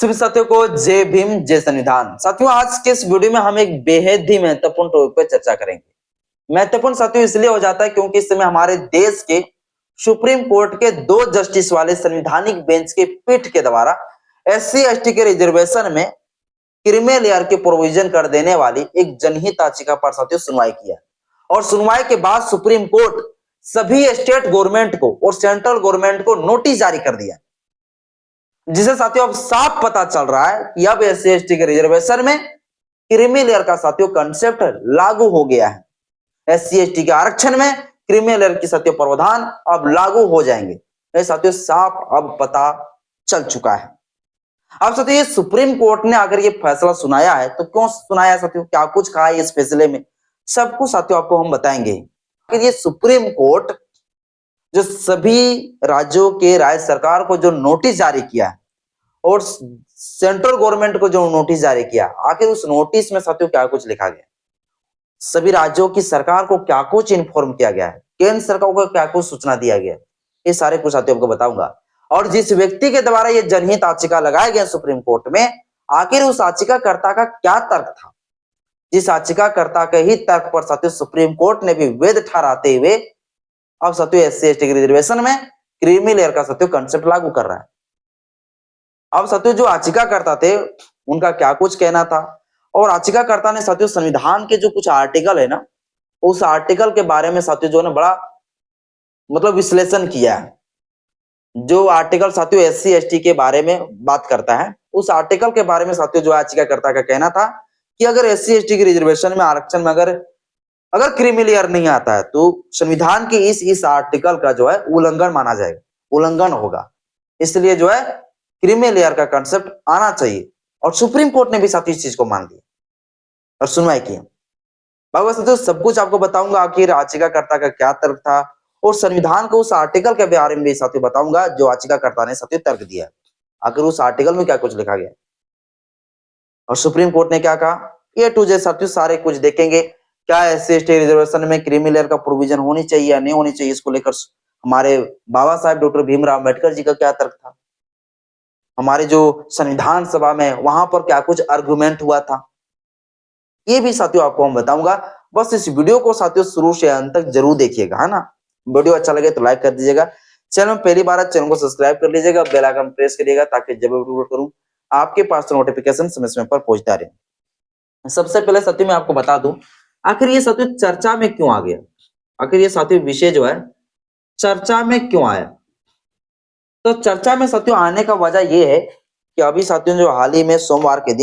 सभी साथियों को जय भीम जय संविधान। साथियों, आज के इस वीडियो में हम एक बेहद ही महत्वपूर्ण टॉपिक पर चर्चा करेंगे। महत्वपूर्ण साथियों इसलिए हो जाता है क्योंकि इस समय हमारे देश के सुप्रीम कोर्ट के 2 जस्टिस वाले संवैधानिक बेंच के पीठ के द्वारा SC ST के रिजर्वेशन में क्रीमी लेयर के प्रोविजन कर देने वाली एक जनहित याचिका पर साथियों सुनवाई किया और सुनवाई के बाद सुप्रीम कोर्ट सभी स्टेट गवर्नमेंट को और सेंट्रल गवर्नमेंट को नोटिस जारी कर दिया, जिसे साथियों अब साफ पता चल रहा है कि अब SC ST के रिजर्वेशन में क्रीमी लेयर का साथियों कंसेप्ट लागू हो गया है। SC ST के आरक्षण में क्रीमी लेयर की साथियों प्रावधान अब लागू हो जाएंगे। ये साथियों साफ अब पता चल चुका है। अब साथियों ये सुप्रीम कोर्ट ने अगर ये फैसला सुनाया है तो क्यों सुनाया साथियों, क्या कुछ कहा है इस फैसले में, सब कुछ साथियों आपको हम बताएंगे। ये सुप्रीम कोर्ट जो सभी राज्यों के राज्य सरकार को जो नोटिस जारी किया है और सेंट्रल गवर्नमेंट को जो नोटिस जारी किया, आखिर उस नोटिस में साथियों क्या कुछ लिखा गया, सभी राज्यों की सरकार को क्या कुछ इन्फॉर्म किया गया है, केंद्र सरकार को क्या कुछ सूचना दिया गया, ये सारे कुछ साथियों आपको बताऊंगा। और जिस व्यक्ति के द्वारा ये जनहित याचिका लगाए गए सुप्रीम कोर्ट में, आखिर उस याचिकाकर्ता का क्या तर्क था, जिस याचिकाकर्ता के ही तर्क पर साथियों सुप्रीम कोर्ट ने भी वैध ठहराते हुए अब साथियों SC ST के रिजर्वेशन में क्रीमी लेयर का साथियों कंसेप्ट लागू कर रहा है। अब साथियों जो याचिकाकर्ता थे उनका क्या कुछ कहना था, और याचिकाकर्ता ने साथियों संविधान के जो कुछ आर्टिकल है ना, उस आर्टिकल के बारे में साथियों जो है ना बड़ा विश्लेषण किया है। जो आर्टिकल साथियों SC ST के बारे में बात करता है, उस आर्टिकल के बारे में साथियों जो याचिकाकर्ता का कहना था कि अगर SC ST के रिजर्वेशन में आरक्षण में अगर क्रीमी लेयर नहीं आता है तो संविधान के इस आर्टिकल का जो है उल्लंघन माना जाएगा, उल्लंघन होगा। इसलिए जो है क्रीमी लेयर का कंसेप्ट आना चाहिए, और सुप्रीम कोर्ट ने भी साथ इस चीज को मान लिया और सुनवाई की। साथियों सब कुछ आपको बताऊंगा, आखिर याचिकाकर्ता का क्या तर्क था, और संविधान को उस आर्टिकल के बारे में भी साथियों बताऊंगा जो याचिकाकर्ता ने साथियों तर्क दिया, आखिर उस आर्टिकल में क्या कुछ लिखा गया और सुप्रीम कोर्ट ने क्या कहा, A to Z साथियों सारे कुछ देखेंगे। क्या SC ST रिजर्वेशन में क्रीमी लेयर का प्रोविजन होनी चाहिए या नहीं होनी चाहिए, इसको लेकर हमारे बाबा साहब डॉक्टर भीमराव अम्बेडकर जी का क्या तर्क था, हमारे जो संविधान सभा में वहां पर क्या कुछ आर्गुमेंट हुआ था, ये भी साथियों आपको हम बताऊंगा। बस इस वीडियो को साथियों शुरू से अंत तक जरूर देखिएगा, है ना। वीडियो अच्छा लगे तो लाइक कर दीजिएगा, चैनल में पहली बार चैनल को सब्सक्राइब कर लीजिएगा, बेल आइकन प्रेस करिएगा ताकि जब अपलोड करूं आपके पास नोटिफिकेशन समय समय पर पहुंचता रहे। सबसे पहले साथियों मैं आपको बता दूं आखिर ये साथियों चर्चा में क्यों आ गया, आखिर ये साथियों विषय जो है चर्चा में क्यों आया। तो चर्चा में साथियों आने का वजह ये है कि अभी साथियों जो हाल ही में सोमवार के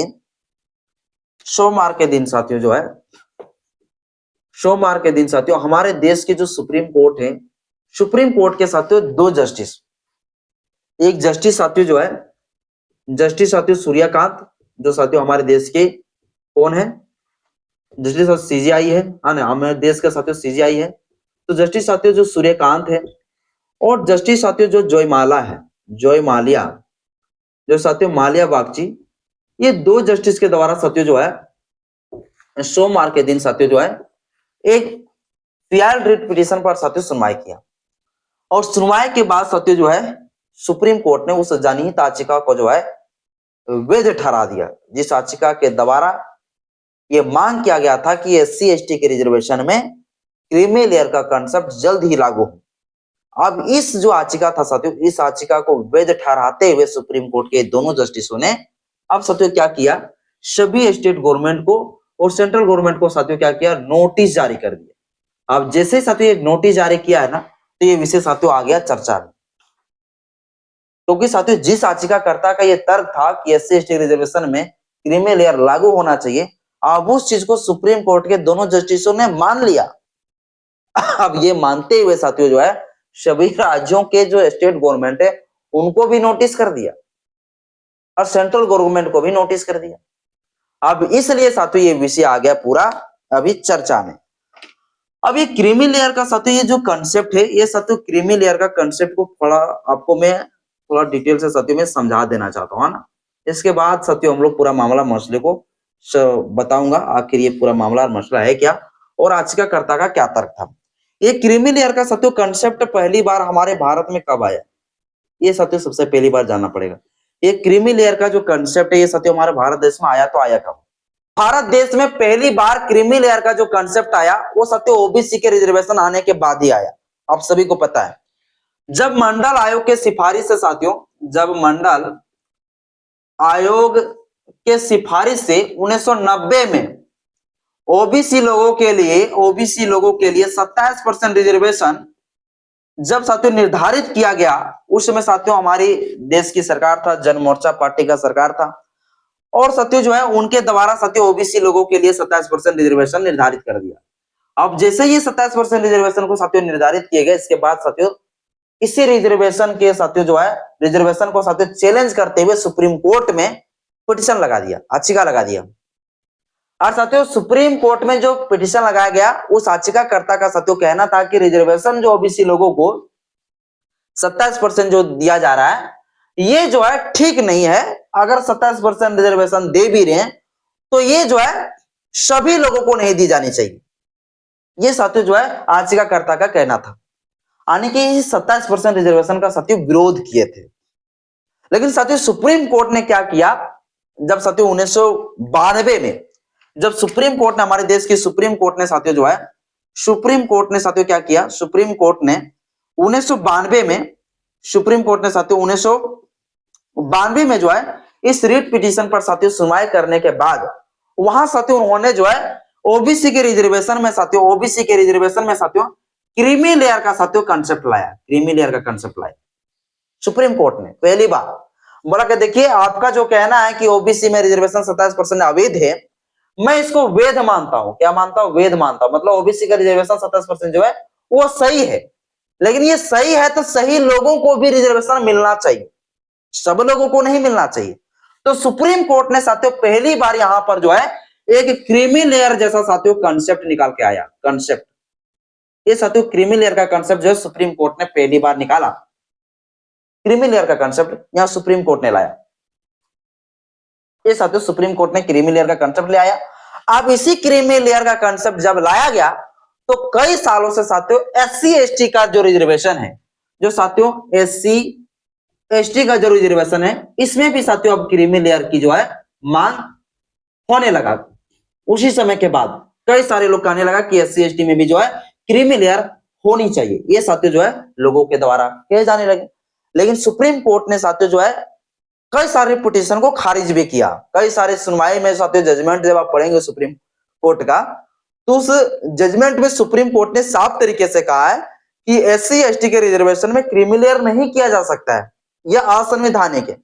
दिन साथियों हमारे देश के जो सुप्रीम कोर्ट है, सुप्रीम कोर्ट के साथियों 2 जस्टिस, एक जस्टिस साथियों जो है जस्टिस साथियों सूर्यकांत, जो साथियों हमारे देश के कौन है, जस्टिस CJI है, हमारे देश का साथियों CJI है, तो जस्टिस साथियों जो सूर्यकांत है, और जस्टिस साथियों जो जयमाल्या जो साथियों माल्या बागची, ये 2 जस्टिस के द्वारा साथियों जो है सोमवार के दिन साथियों जो है एक PIL रिट पिटीशन पर साथियों सुनवाई किया, और सुनवाई के बाद साथियों जो है सुप्रीम कोर्ट ने उस जनहित याचिका को जो है वैध ठहरा दिया, जिस याचिका के द्वारा ये मांग किया गया था कि SC ST के रिजर्वेशन में क्रीमी लेयर का कंसेप्ट जल्द ही लागू हो। अब इस जो याचिका था साथियों, इस याचिका को वैध ठहराते हुए सुप्रीम कोर्ट के दोनों जस्टिसों ने अब साथियों क्या किया, सभी स्टेट गवर्नमेंट को और सेंट्रल गवर्नमेंट को साथियों क्या किया, नोटिस जारी कर दिया। अब जैसे साथियों नोटिस जारी किया है ना, तो ये विषय साथियों आ गया चर्चा में, क्योंकि साथियों जिस याचिकाकर्ता का ये तर्क था कि SC ST रिजर्वेशन में क्रीमी लेयर लागू होना चाहिए, अब उस चीज को सुप्रीम कोर्ट के दोनों जस्टिसों ने मान लिया। अब ये मानते हुए साथियों जो है सभी राज्यों के जो स्टेट गवर्नमेंट है उनको भी नोटिस कर दिया और सेंट्रल गवर्नमेंट को भी नोटिस कर दिया। अब इसलिए साथियों ये विषय आ गया पूरा अभी चर्चा में। अब ये क्रीमी लेयर का साथियों ये जो कंसेप्ट है, ये साथियों क्रीमी लेयर का कंसेप्ट को थोड़ा आपको मैं थोड़ा डिटेल से साथियों में समझा देना चाहता हूँ, है ना। इसके बाद साथियों हम लोग पूरा मामला मसले को बताऊंगा आखिर ये पूरा मामला और मसला है क्या, और याचिकाकर्ता का क्या तर्क था। ये क्रीमी लेयर का साथियों कंसेप्ट पहली बार हमारे भारत में कब आया, ये साथियों सबसे पहली बार जानना पड़ेगा। ये क्रीमी लेयर का जो कंसेप्ट है ये साथियों हमारे भारत देश में आया तो आया कब? भारत देश में पहली बार क्रीमी लेयर का जो कंसेप्ट आया वो साथियों ओबीसी के रिजर्वेशन आने के बाद ही आया। आप सभी को पता है, जब मंडल आयोग के सिफारिश से साथियों, जब मंडल आयोग के सिफारिश से 1990 में ओबीसी लोगों के लिए 27% रिजर्वेशन जब साथियों निर्धारित किया गया, उस समय साथियों हमारी देश की सरकार था, जन मोर्चा पार्टी का सरकार था, और साथियों जो है उनके द्वारा साथियों ओबीसी लोगों के लिए 27% रिजर्वेशन निर्धारित कर दिया। अब जैसे ये 27% रिजर्वेशन को साथियों निर्धारित किए गए, इसके बाद साथियों इसी रिजर्वेशन के साथियों जो है रिजर्वेशन को साथियों चैलेंज करते हुए सुप्रीम कोर्ट में पिटीशन लगा दिया, याचिका लगा दिया। और साथियों सुप्रीम कोर्ट में जो पिटीशन लगाया गया, उस याचिकाकर्ता का साथियों कहना था कि रिजर्वेशन जो ओबीसी लोगों को 27% जो दिया जा रहा है, ये जो है ठीक नहीं है। अगर 27% रिजर्वेशन दे भी रहे हैं तो ये जो है सभी लोगों को नहीं दी जानी चाहिए। ये साथियों जो है याचिकाकर्ता का कहना था, यानी कि 27% रिजर्वेशन का साथियों विरोध किए थे। लेकिन साथियों सुप्रीम कोर्ट ने क्या किया, जब साथियों 1992 में जब सुप्रीम कोर्ट ने, हमारे देश की सुप्रीम कोर्ट ने साथियों जो है सुप्रीम कोर्ट ने साथियों क्या किया, सुप्रीम कोर्ट ने 1992 में सुप्रीम कोर्ट ने साथियों 1992 में जो है इस रिट पिटीशन पर साथियों सुनवाई करने के बाद वहां साथियों उन्होंने जो है ओबीसी के रिजर्वेशन में साथियों क्रीमी लेयर का साथियों कंसेप्ट लाया, क्रीमी लेयर का कंसेप्ट लाया सुप्रीम कोर्ट ने। पहली बार बोला कि देखिए आपका जो कहना है कि ओबीसी में रिजर्वेशन 27% अवैध है, मैं इसको वैध मानता हूं। क्या मानता हूं? वैध मानता हूं। मतलब ओबीसी का रिजर्वेशन 27% जो है वो सही है, लेकिन ये सही है तो सही लोगों को भी रिजर्वेशन मिलना चाहिए, सब लोगों को नहीं मिलना चाहिए। तो सुप्रीम कोर्ट ने साथियों पहली बार यहां पर जो है एक क्रीमी लेयर जैसा साथियों कंसेप्ट निकाल के आया। कंसेप्ट, ये साथियों क्रीमी लेयर का कंसेप्ट जो है सुप्रीम कोर्ट ने पहली बार निकाला। क्रीमी लेयर का कंसेप्ट यहां सुप्रीम कोर्ट ने लाया। ये साथियों सुप्रीम कोर्ट ने क्रीमी लेयर का कंसेप्ट ले आया। अब इसी क्रीमी लेयर का कंसेप्ट जब लाया गया तो कई सालों से साथियों एससी एसटी का जो रिजर्वेशन है, जो साथियों एससी एसटी का जो रिजर्वेशन है, इसमें भी साथियों अब क्रीमी लेयर की जो है मांग होने लगा। उसी समय के बाद कई सारे लोग कहने लगा कि एससी एसटी में भी जो है क्रीमी लेयर होनी चाहिए। ये साथियों जो है लोगों के द्वारा कहे जाने लगे। लेकिन सुप्रीम कोर्ट ने साथियों जो है कई सारे पिटीशन को खारिज भी किया। कई सारे सुनवाई में साथियों जजमेंट जब आप पढ़ेंगे सुप्रीम कोर्ट का, तो उस जजमेंट में सुप्रीम कोर्ट ने साफ तरीके से कहा है कि एससी एसटी के रिजर्वेशन में क्रीमी लेयर नहीं किया जा सकता है, यह असंवैधानिक है।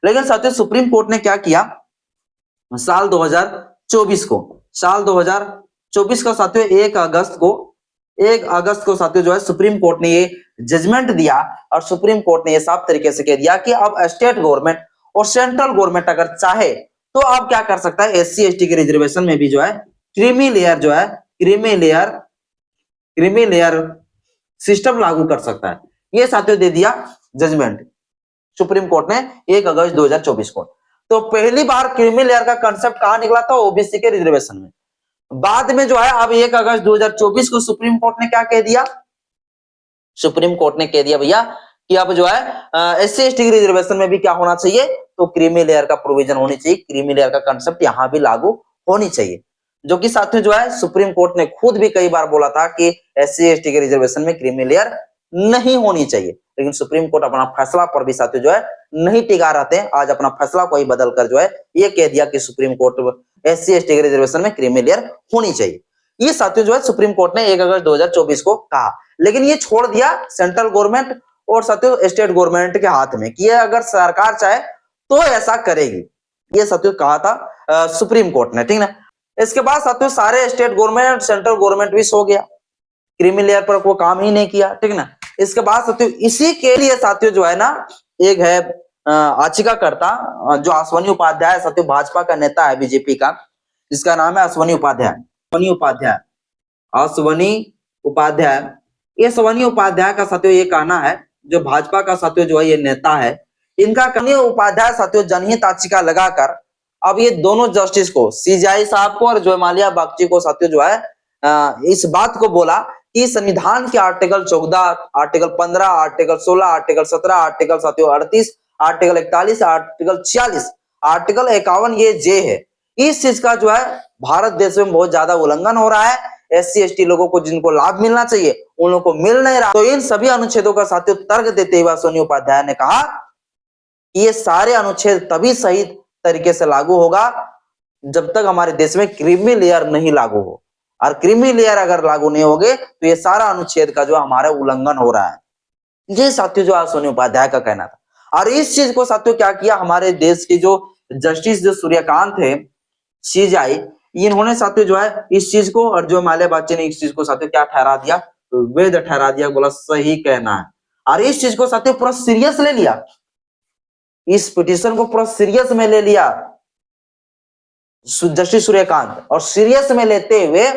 लेकिन साथियों सुप्रीम कोर्ट ने क्या किया, साल 2024 का साथियों 1 अगस्त को साथियों जो है सुप्रीम कोर्ट ने ये जजमेंट दिया, और सुप्रीम कोर्ट ने ये साफ तरीके से कह दिया कि अब स्टेट गवर्नमेंट और सेंट्रल गवर्नमेंट अगर चाहे तो अब क्या कर सकता है, एससी एसटी के रिजर्वेशन में भी जो है क्रीमी लेयर सिस्टम लागू कर सकता है। ये साथियों दे दिया जजमेंट सुप्रीम कोर्ट ने 1 अगस्त 2024 को। तो पहली बार क्रीमी लेयर का कंसेप्ट कहां निकला था, ओबीसी के रिजर्वेशन में। बाद में जो है अब 1 अगस्त 2024 को सुप्रीम कोर्ट ने क्या कह दिया, सुप्रीम कोर्ट ने कह दिया भैया कि अब जो है एससी एसटी की रिजर्वेशन में भी क्या होना चाहिए, तो क्रीमी लेयर का प्रोविजन होनी चाहिए, क्रीमी लेयर का कंसेप्ट यहां भी लागू होनी चाहिए। जो कि साथियों जो है सुप्रीम कोर्ट ने खुद भी कई बार बोला था कि एससी एसटी के रिजर्वेशन में क्रीमी लेयर नहीं होनी चाहिए। लेकिन सुप्रीम कोर्ट अपना फैसला पर भी साथियों जो है नहीं टिका रहते हैं। आज अपना फैसला को ही बदलकर जो है ये कह दिया कि सुप्रीम कोर्ट एससी एसटी के रिजर्वेशन में क्रीमी लेयर होनी चाहिए। ये साथियों जो है सुप्रीम कोर्ट ने 1 अगस्त 2024 को कहा। लेकिन ये छोड़ दिया सेंट्रल गवर्नमेंट और साथियों स्टेट गवर्नमेंट के हाथ में कि अगर सरकार चाहे तो ऐसा करेगी। ये साथियों कहा था सुप्रीम कोर्ट ने, ठीक ना। इसके बाद साथियों सारे स्टेट गवर्नमेंट सेंट्रल गवर्नमेंट भी सो गया, क्रीमी लेयर पर कोई काम ही नहीं किया, ठीक ना। इसके बाद साथियों इसी के लिए साथियों जो है ना एक है याचिकाकर्ता जो अश्वनी उपाध्याय, साथियों भाजपा का नेता है बीजेपी का, जिसका नाम है अश्वनी उपाध्याय। ये अश्वनी उपाध्याय का साथियों ये कहना है, जो भाजपा का साथियों जो है ये नेता है, इनका कहना उपाध्याय साथियों जनहित याचिका लगाकर अब ये दोनों जस्टिस को, सीजेआई साहब को और जयमाल्या बागची को साथियों जो है इस बात को बोला कि संविधान के article 14, article 15, article 16, article 17, article साथियों 38, आर्टिकल 41, आर्टिकल 46, आर्टिकल 51 ये जे है। इस चीज का जो है भारत देश में बहुत ज्यादा उल्लंघन हो रहा है। एससी एसटी लोगों को जिनको लाभ मिलना चाहिए उन लोगों को मिल नहीं रहा। तो इन सभी अनुच्छेदों का साथियों तर्क देते हुए सोनी उपाध्याय ने कहा कि ये सारे अनुच्छेद तभी सही तरीके से लागू होगा जब तक हमारे देश में क्रीमी लेयर नहीं लागू हो, और क्रीमी लेयर अगर लागू नहीं होगे तो ये सारा अनुच्छेद का जो हमारा उल्लंघन हो रहा है। ये साथियों जो सोनी उपाध्याय का कहना था। और इस चीज को साथियों क्या किया, हमारे देश के जो जस्टिस जो सूर्यकांत है सीजेआई, इन्होंने साथियों जो है इस चीज को, और जो माल्याबाची ने इस चीज को साथियों क्या ठहरा दिया, वैध ठहरा दिया, बोला सही कहना है। और इस चीज को साथियों पूरा सीरियस ले लिया, इस पिटीशन को पूरा सीरियस में ले लिया जस्टिस सूर्यकांत, और सीरियस में लेते हुए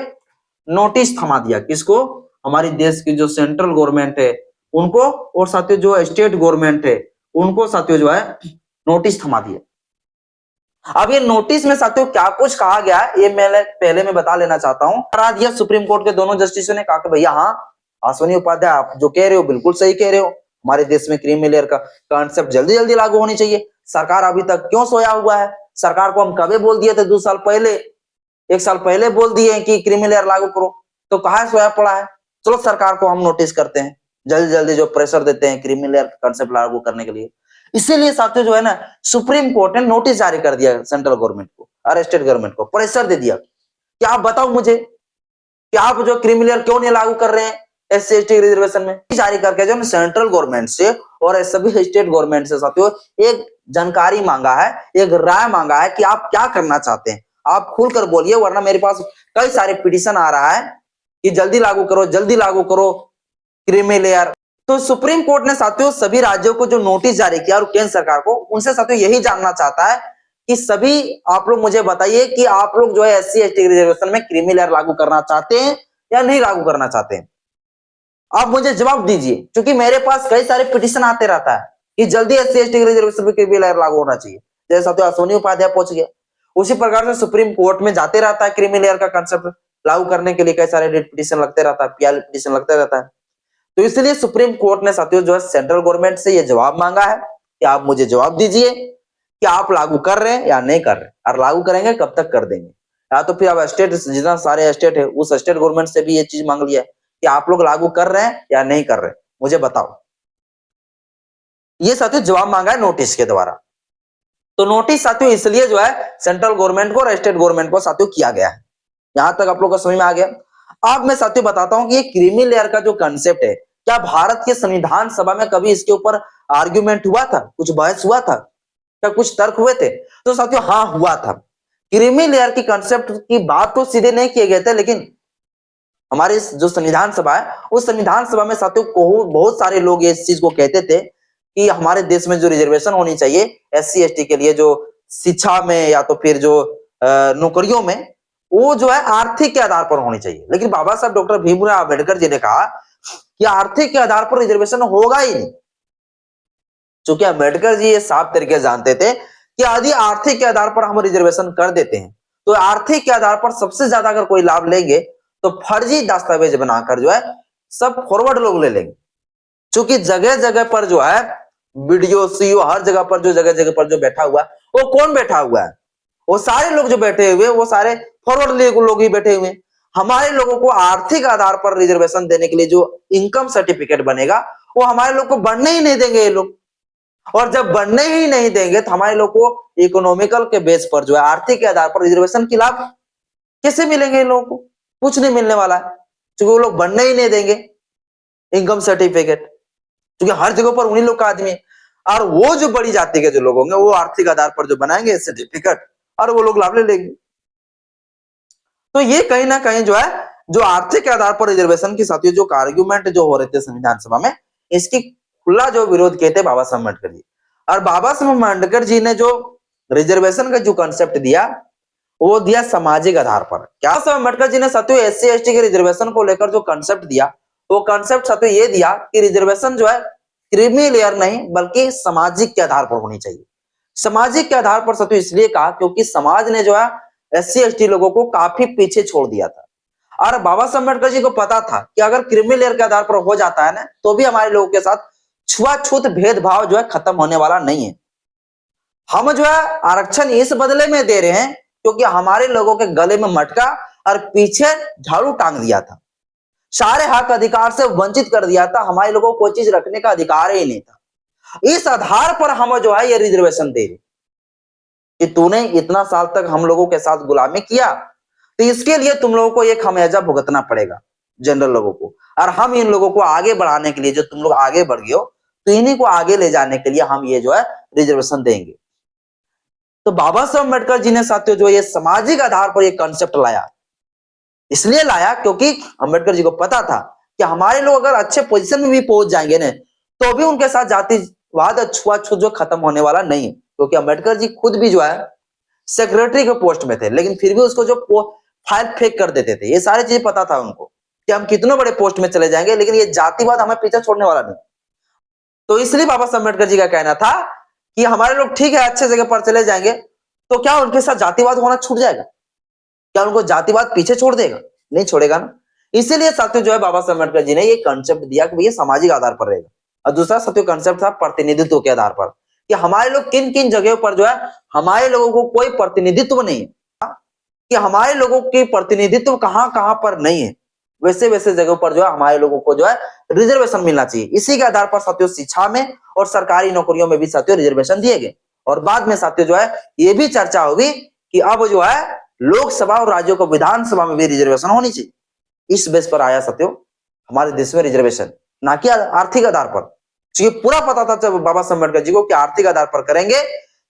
नोटिस थमा दिया किसको, हमारी देश की जो सेंट्रल गवर्नमेंट है उनको, और साथियों जो स्टेट गवर्नमेंट है उनको साथियों जो है नोटिस थमा दिया। अब ये नोटिस में साथियों क्या कुछ कहा गया है ये मैं पहले मैं बता लेना चाहता हूं। करा दिया सुप्रीम कोर्ट के दोनों जस्टिसों ने, कहा कि भैया हाँ सोनी उपाध्याय आप जो कह रहे हो बिल्कुल सही कह रहे हो, हमारे देश में क्रीमी लेयर का कॉन्सेप्ट जल्दी जल्दी लागू होनी चाहिए। सरकार अभी तक क्यों सोया हुआ है? सरकार को हम कभी बोल दिए थे 2 साल पहले, 1 साल पहले बोल दिए कि क्रीमी लेयर लागू करो, तो कहाँ सोया पड़ा है? चलो सरकार को हम नोटिस करते हैं, जल्दी जल्दी जो प्रेशर देते हैं क्रीमी लेयर कॉन्सेप्ट लागू करने के लिए। इसीलिए साथियों जो है ना सुप्रीम कोर्ट ने नोटिस जारी कर दिया सेंट्रल गवर्नमेंट को और स्टेट गवर्नमेंट को, प्रेशर दे दिया कि आप बताओ मुझे कि आप जो क्रीमी लेयर क्यों नहीं लागू कर रहे हैं एससी एसटी रिजर्वेशन में। जारी करके जो सेंट्रल गवर्नमेंट से और सभी स्टेट गवर्नमेंट से साथियों एक जानकारी मांगा है, एक राय मांगा है कि आप क्या करना चाहते हैं, आप खुलकर बोलिए, वरना मेरे पास कई सारे पिटीशन आ रहा है कि जल्दी लागू करो क्रीमी लेयर। तो सुप्रीम कोर्ट ने साथियों सभी राज्यों को जो नोटिस जारी किया और केंद्र सरकार को, उनसे साथियों यही जानना चाहता है कि सभी आप लोग मुझे बताइए कि आप लोग जो है एससी एसटी रिजर्वेशन में क्रीमी लेयर लागू करना चाहते हैं या नहीं लागू करना चाहते हैं। आप मुझे जवाब दीजिए, क्योंकि मेरे पास कई सारे पिटीशन आते रहता है कि जल्दी एससी एसटी रिजर्वेशन में क्रीमी लेयर लागू होना चाहिए। जैसे साथियों सोनी उपाध्याय पहुंच गया, उसी प्रकार से सुप्रीम कोर्ट में जाते रहता है क्रीमी लेयर का कंसेप्ट लागू करने के लिए, कई सारे पिटीशन लगते रहता है, पीएल पिटीशन लगते रहता है। तो इसलिए सुप्रीम कोर्ट ने साथियों जो है सेंट्रल गवर्नमेंट से ये जवाब मांगा है कि आप मुझे जवाब दीजिए कि आप लागू कर रहे हैं या नहीं कर रहे, और लागू करेंगे कब तक कर देंगे। या तो फिर अब स्टेट जितना सारे स्टेट है उस स्टेट गवर्नमेंट से भी ये चीज मांग लिया है कि आप लोग लागू कर रहे हैं या नहीं कर रहे, मुझे बताओ। ये साथियों जवाब मांगा है नोटिस के द्वारा। तो नोटिस साथियों इसलिए जो है सेंट्रल गवर्नमेंट को और स्टेट गवर्नमेंट को साथियों किया गया है। यहां तक आप लोग को समझ में आ गया। अब मैं साथियों बताता हूं कि ये क्रीमी लेयर का जो कंसेप्ट है, क्या भारत के संविधान सभा में कभी इसके ऊपर आर्ग्यूमेंट हुआ था, कुछ बहस हुआ था, क्या कुछ तर्क हुए थे? तो साथियों हाँ हुआ था। क्रीमी लेयर की कंसेप्ट की बात तो सीधे नहीं किए गए थे, लेकिन हमारे जो संविधान सभा है उस संविधान सभा में साथियों को बहुत सारे लोग इस चीज को कहते थे कि हमारे देश में जो रिजर्वेशन होनी चाहिए एससी एसटी के लिए, जो शिक्षा में या तो फिर जो नौकरियों में, वो जो है आर्थिक के आधार पर होनी चाहिए। लेकिन बाबा साहब डॉक्टर भीमराव अंबेडकर जी ने कहा कि आर्थिक के आधार पर रिजर्वेशन होगा ही नहीं। चूंकि अंबेडकर जी ये साफ तरीके से जानते थे कि यदि आर्थिक के आधार पर हम रिजर्वेशन कर देते हैं तो आर्थिक के आधार पर सबसे ज्यादा अगर कोई लाभ लेंगे तो फर्जी दस्तावेज बनाकर जो है सब फॉरवर्ड लोग ले लेंगे। चूंकि जगह जगह पर जो है वीडियो सीओ हर जगह पर जो जगह जगह पर जो बैठा हुआ है, वो कौन बैठा हुआ है? वो सारे लोग जो बैठे हुए वो सारे फॉरवर्ड लोग ही बैठे हुए। हमारे लोगों को आर्थिक आधार पर रिजर्वेशन देने के लिए जो इनकम सर्टिफिकेट बनेगा वो हमारे लोग को बनने ही नहीं देंगे ये लोग। और जब बनने ही नहीं देंगे तो हमारे लोग को इकोनॉमिकल के बेस पर जो है आर्थिक के आधार पर रिजर्वेशन की लाभ कैसे मिलेंगे? इन लोगों को कुछ नहीं मिलने वाला है, क्योंकि वो लोग बनने ही नहीं देंगे इनकम सर्टिफिकेट, क्योंकि हर जगह पर उन्हीं लोग का आदमी है। और वो जो बड़ी जाति के जो लोग होंगे वो आर्थिक आधार पर जो बनाएंगे सर्टिफिकेट और वो लोग लाभ ले लेंगे। तो ये कहीं ना कहीं जो है जो आर्थिक आधार पर रिजर्वेशन की साथियों जो आर्ग्यूमेंट जो हो रहे थे संविधान सभा में, इसकी खुला जो विरोध किए थे बाबा साहब अम्बेडकर जी। और बाबा साहब अम्बेडकर जी ने जो रिजर्वेशन का जो कंसेप्ट दिया वो दिया सामाजिक आधार पर। क्या साहब अम्बेडकर जी ने साथियों एससी एसटी के रिजर्वेशन को लेकर जो कंसेप्ट दिया वो कंसेप्ट साथियों ये दिया कि रिजर्वेशन जो है क्रीमी लेयर नहीं बल्कि सामाजिक के आधार पर होनी चाहिए। सामाजिक के आधार पर साथियों इसलिए कहा क्योंकि समाज ने जो है एससी एसटी लोगों को काफी पीछे छोड़ दिया था। और बाबा साहब अम्बेडकर जी को पता था कि अगर क्रीमी लेयर के आधार पर हो जाता है ना तो भी हमारे लोगों के साथ छुआछूत भेदभाव जो है खत्म होने वाला नहीं है। हम जो है आरक्षण इस बदले में दे रहे हैं क्योंकि हमारे लोगों के गले में मटका और पीछे झाड़ू टांग दिया था, सारे हक अधिकार से वंचित कर दिया था, हमारे लोगों को कोई चीज रखने का अधिकार ही नहीं था। इस आधार पर हम जो है ये रिजर्वेशन दे रहे कि तूने इतना साल तक हम लोगों के साथ गुलामी किया, तो इसके लिए तुम लोगों को एक खमियाजा भुगतना पड़ेगा जनरल लोगों को, और हम इन लोगों को आगे बढ़ाने के लिए, जो तुम लोग आगे बढ़ गए हो, तो इन्हीं को आगे ले जाने के लिए हम ये जो है रिजर्वेशन देंगे। तो बाबा साहब अम्बेडकर जी ने साथियों जो ये सामाजिक आधार पर ये कॉन्सेप्ट लाया, इसलिए लाया क्योंकि अम्बेडकर जी को पता था कि हमारे लोग अगर अच्छे पोजीशन में भी पहुंच जाएंगे ना, तो भी उनके साथ जातिवाद और छुआछूत जो खत्म होने वाला नहीं है। क्योंकि अम्बेडकर जी खुद भी जो है सेक्रेटरी के पोस्ट में थे, लेकिन फिर भी उसको जो फाइल फेंक कर देते थे। ये सारी चीजें पता था उनको कि हम कितने बड़े पोस्ट में चले जाएंगे, लेकिन ये जातिवाद हमें पीछे छोड़ने वाला नहीं। तो इसलिए बाबा साहब अम्बेडकर जी का कहना था कि हमारे लोग ठीक है अच्छे जगह पर चले जाएंगे, तो क्या उनके साथ जातिवाद होना छूट जाएगा? क्या उनको जातिवाद पीछे छोड़ देगा? नहीं छोड़ेगा ना। इसीलिए साथियों जो है बाबा साहब अम्बेडकर जी ने ये कंसेप्ट दिया कि ये सामाजिक आधार पर रहेगा। और दूसरा साथियों कंसेप्ट था प्रतिनिधित्व के आधार पर, कि हमारे लोग किन किन जगहों पर जो है हमारे लोगों को कोई प्रतिनिधित्व नहीं है, कि हमारे लोगों की प्रतिनिधित्व कहां कहां पर नहीं है, वैसे वैसे जगहों पर जो है हमारे लोगों को जो है रिजर्वेशन मिलना चाहिए। इसी के आधार पर साथियों शिक्षा में और सरकारी नौकरियों में भी साथियों रिजर्वेशन दिए गए। और बाद में साथियों जो है ये भी चर्चा होगी कि अब जो है लोकसभा और राज्यों को विधानसभा में भी रिजर्वेशन होनी चाहिए। इस बेस पर आया साथियों हमारे देश में रिजर्वेशन, ना कि आर्थिक आधार पर। क्योंकि पूरा पता था जब बाबा साहब अम्बेडकर जी को कि आर्थिक आधार पर करेंगे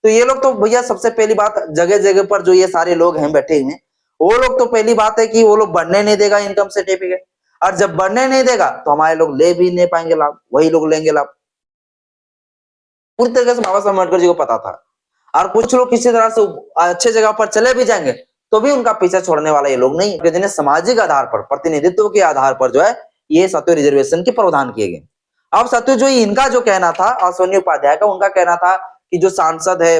तो ये लोग तो भैया, सबसे पहली बात, जगह जगह पर जो ये सारे लोग हैं बैठे हुए, वो लोग तो पहली बात है कि वो लोग बढ़ने नहीं देगा इनकम सर्टिफिकेट, और जब बढ़ने नहीं देगा तो हमारे लोग ले भी नहीं पाएंगे लाभ, वही लोग लेंगे लाभ। पूरी तरीके से बाबा साहब अम्बेडकर जी को पता था। और कुछ लोग किसी तरह से अच्छे जगह पर चले भी जाएंगे तो भी उनका पीछा छोड़ने वाला ये लोग नहीं, जिन्हें सामाजिक आधार पर, प्रतिनिधित्व के आधार पर जो है ये साथियों रिजर्वेशन के प्रावधान किए गए। अब साथियों जो इनका जो कहना था, अश्विनी उपाध्याय का, उनका कहना था कि जो सांसद है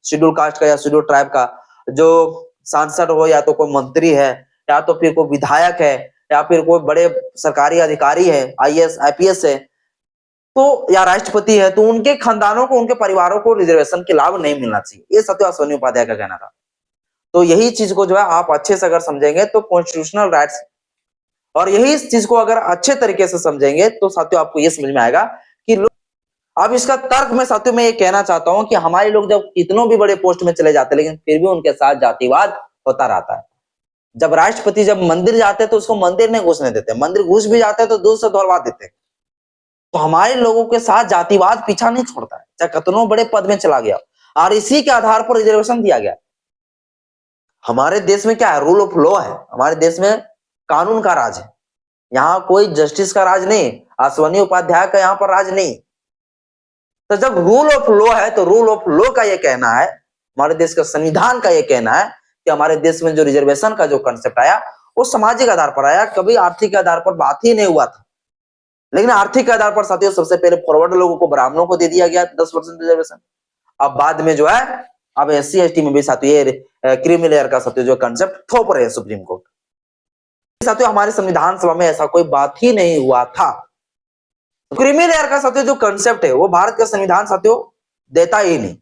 शेड्यूल कास्ट का या शेड्यूल ट्राइब का, जो सांसद हो या तो कोई मंत्री है या तो फिर कोई विधायक है या फिर कोई बड़े सरकारी अधिकारी है, आईएएस आईपीएस है, तो या राष्ट्रपति है, तो उनके खानदानों को, उनके परिवारों को रिजर्वेशन के लाभ नहीं मिलना चाहिए। ये सत्य अश्विनी उपाध्याय का कहना था। तो यही चीज को जो है आप अच्छे से अगर समझेंगे तो कॉन्स्टिट्यूशनल राइट्स, और यही चीज को अगर अच्छे तरीके से समझेंगे तो साथियों आपको ये समझ में आएगा कि अब इसका तर्क में साथियों मैं ये कहना चाहता हूं कि हमारे लोग जब कितनों भी बड़े पोस्ट में चले जाते हैं, लेकिन फिर भी उनके साथ जातिवाद होता रहता है। जब राष्ट्रपति जब मंदिर जाते हैं तो उसको मंदिर नहीं घुसने देते, मंदिर घुस भी जाते हैं तो दूर से दौड़वा देते हैं। तो हमारे लोगों के साथ जातिवाद पीछा नहीं छोड़ता है, चाहे कितनों बड़े पद में चला गया, और इसी के आधार पर रिजर्वेशन दिया गया। हमारे देश में क्या है, रूल ऑफ लॉ है, हमारे देश में कानून का राज है, यहाँ कोई जस्टिस का राज नहीं, अश्विनी उपाध्याय का यहाँ पर राज नहीं। तो जब रूल ऑफ लॉ है तो रूल ऑफ लॉ का ये कहना है, हमारे देश का संविधान का ये कहना है कि हमारे देश में जो रिजर्वेशन का जो कंसेप्ट आया वो सामाजिक आधार पर आया, कभी आर्थिक आधार पर बात ही नहीं हुआ था। लेकिन आर्थिक आधार पर साथियों सबसे पहले फॉरवर्ड लोगों को, ब्राह्मणों को दे दिया गया 10% रिजर्वेशन। अब बाद में जो है अब एससी एसटी में भी साथियों ये क्रीमी लेयर का साथियों जो कंसेप्ट थोप रहे हैं सुप्रीम कोर्ट। साथियों हमारे संविधान सभा में ऐसा कोई बात ही नहीं हुआ था। क्रीमी लेयर का साथियों जो कंसेप्ट है वो भारत का संविधान साथियों देता ही नहीं।